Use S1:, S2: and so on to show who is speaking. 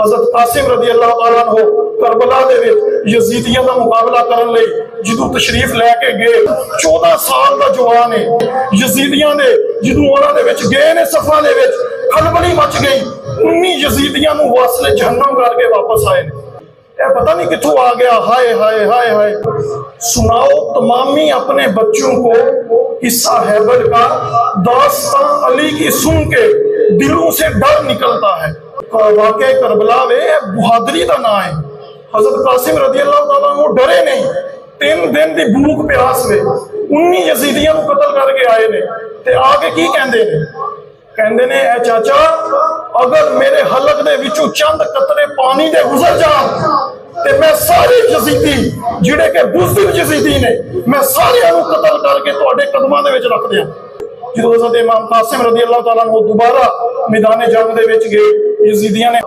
S1: हजरत कासिम रजी अल्लाह तआला अन्हु करबला दे विच यजीदियां दा मुकाबला करन लई जदों तशरीफ लैके गए, 14 साल का जवान है, यजीदियां दे जदों उन्हां दे विच गए ने सफा दे विच खलबली मच गई। 19 यजीदियां नूं वासले जहन्नम करके वापस आए ने। पता नहीं किथों आ गया। हाय हाय हाय हाय। सुनाओ तमामी अपने बच्चों को किस्सा हैबर का, दास्तां अली की सुन के दिलों से डर निकलता है। वाकई करबला वे बहादुरी का ना है। हजरत कासिम रजी अल्लाह तआला अन्हु डरे नहीं। 3 दिन की भूख प्यास में 19 यजीदियां को कतल करके आए ने ते आके की कहंदे ने, कहंदे ने ए चाचा, अगर मेरे हलक दे विचों चंद कतरे पानी दे गुजर जान ते मैं सारे यजीदी जिहड़े के बुज़दिल यजीदी ने, मैं सारियां नूं कतल करके तुहाडे कदमां दे विच रख दियां। जदों हज़रत इमाम कासिम रज़ी अल्लाह तआला अन्हु दोबारा मैदान जंग दे विच गए, यजीदियां ने